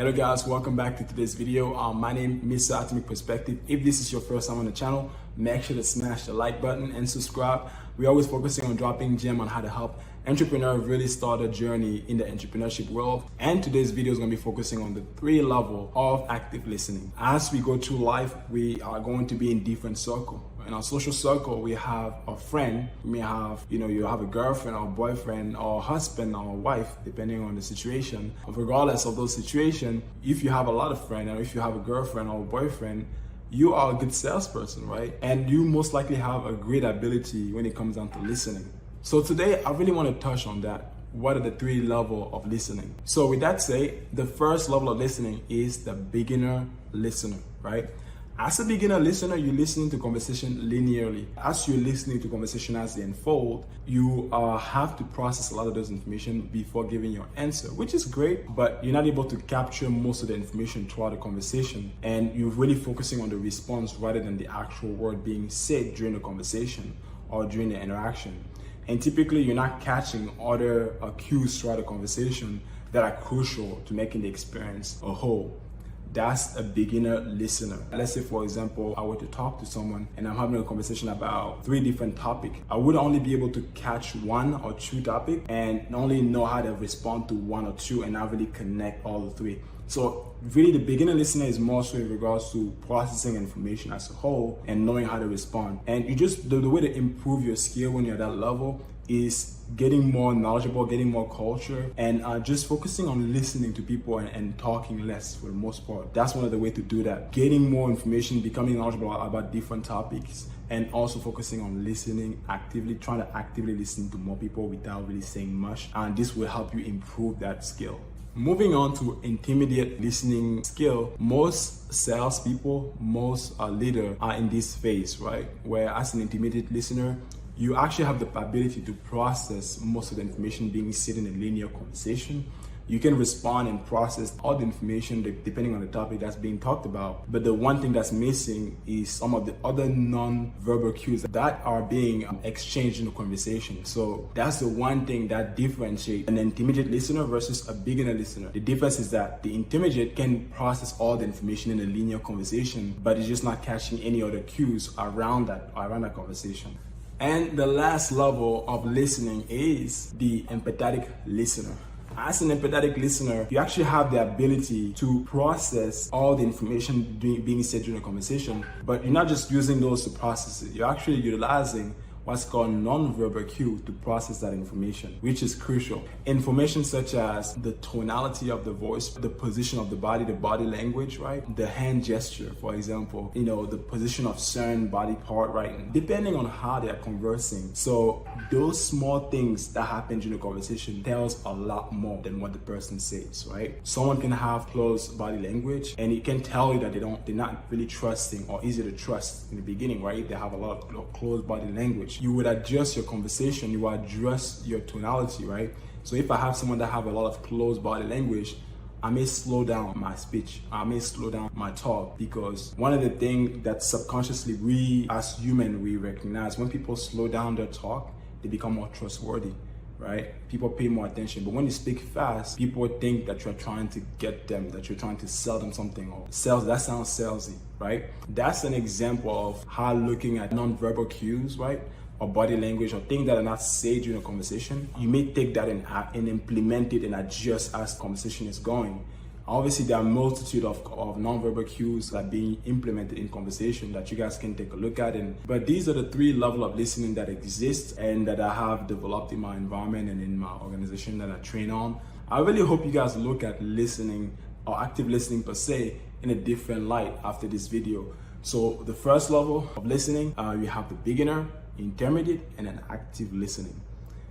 Hello guys, welcome back to today's video. My name is Mr. Atomic Perspective. If this is your first time on the channel, make sure to smash the like button and subscribe. We're always focusing on dropping gems on how to help entrepreneurs really start a journey in the entrepreneurship world. And today's video is going to be focusing on the 3 levels of active listening. As we go through life, we are going to be in different circles. In our social circle, we have a friend. We may have, you have a girlfriend or boyfriend or husband or wife, depending on the situation. Regardless of those situations, if you have a lot of friends or if you have a girlfriend or a boyfriend, you are a good salesperson, right? And you most likely have a great ability when it comes down to listening. So today, I really want to touch on that. What are the 3 levels of listening? So with that said, the first level of listening is the beginner listener, right? As a beginner listener, you're listening to conversation linearly. As you're listening to conversation as they unfold, you have to process a lot of those information before giving your answer, which is great, but you're not able to capture most of the information throughout the conversation. And you're really focusing on the response rather than the actual word being said during the conversation or during the interaction. And typically, you're not catching other cues throughout the conversation that are crucial to making the experience a whole. That's a beginner listener. Let's say, for example, I were to talk to someone and I'm having a conversation about 3 different topics. I would only be able to catch 1 or 2 topics and only know how to respond to 1 or 2 and not really connect all the 3. So really the beginner listener is more so in regards to processing information as a whole and knowing how to respond. And you just, the way to improve your skill when you're at that level is getting more knowledgeable, getting more culture, and just focusing on listening to people and talking less for the most part. That's one of the ways to do that. Getting more information, becoming knowledgeable about different topics, and also focusing on listening actively, trying to actively listen to more people without really saying much. And this will help you improve that skill. Moving on to intermediate listening skill, most salespeople, most leaders are in this phase, right? Where as an intermediate listener, you actually have the ability to process most of the information being said in a linear conversation. You can respond and process all the information depending on the topic that's being talked about. But the one thing that's missing is some of the other non-verbal cues that are being exchanged in the conversation. So that's the one thing that differentiates an intermediate listener versus a beginner listener. The difference is that the intermediate can process all the information in a linear conversation, but it's just not catching any other cues around that conversation. And the last level of listening is the empathetic listener. As an empathetic listener, you actually have the ability to process all the information being said during a conversation, but you're not just using those to process it. You're actually utilizing what's called non-verbal cue to process that information, which is crucial. Information such as the tonality of the voice, the position of the body language, right? The hand gesture, for example, the position of certain body part, right? Depending on how they are conversing. So those small things that happen during the conversation tells a lot more than what the person says, right? Someone can have close body language and it can tell you that they're not really trusting or easy to trust in the beginning, right? They have a lot of close body language. You would adjust your conversation, you would adjust your tonality, right? So if I have someone that have a lot of closed body language, I may slow down my speech, I may slow down my talk, because one of the things that subconsciously we as human, we recognize when people slow down their talk, they become more trustworthy, right? People pay more attention. But when you speak fast, people think that you're trying to get them, that you're trying to sell them something, or that sounds salesy, right? That's an example of how looking at non-verbal cues, right? Or body language or things that are not said during a conversation, you may take that and implement it and adjust as the conversation is going. Obviously, there are a multitude of nonverbal cues that are being implemented in conversation that you guys can take a look at. But these are the 3 levels of listening that exist and that I have developed in my environment and in my organization that I train on. I really hope you guys look at listening or active listening per se in a different light after this video. So the first level of listening, you have the beginner, intermediate, and an active listening.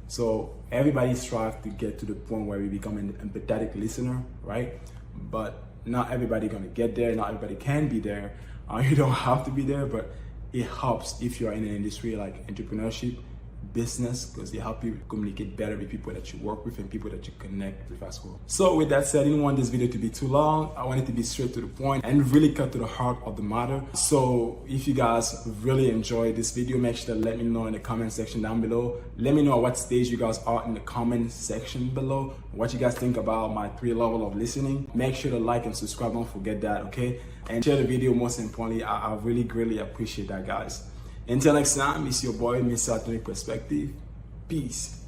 So everybody strives to get to the point where we become an empathetic listener, right? But not everybody gonna get there, not everybody can be there. You don't have to be there, but it helps if you're in an industry like entrepreneurship, business, because they help you communicate better with people that you work with and people that you connect with as well. So with that said, I didn't want this video to be too long. I wanted to be straight to the point and really cut to the heart of the matter. So if you guys really enjoyed this video, make sure to let me know in the comment section down below. Let me know at what stage you guys are in the comment section below, what you guys think about my 3 levels of listening. Make sure to like and subscribe, don't forget that, okay? And share the video, most importantly. I really greatly appreciate that, guys. Until next time, it's your boy, Mr. Authentic Perspective. Peace.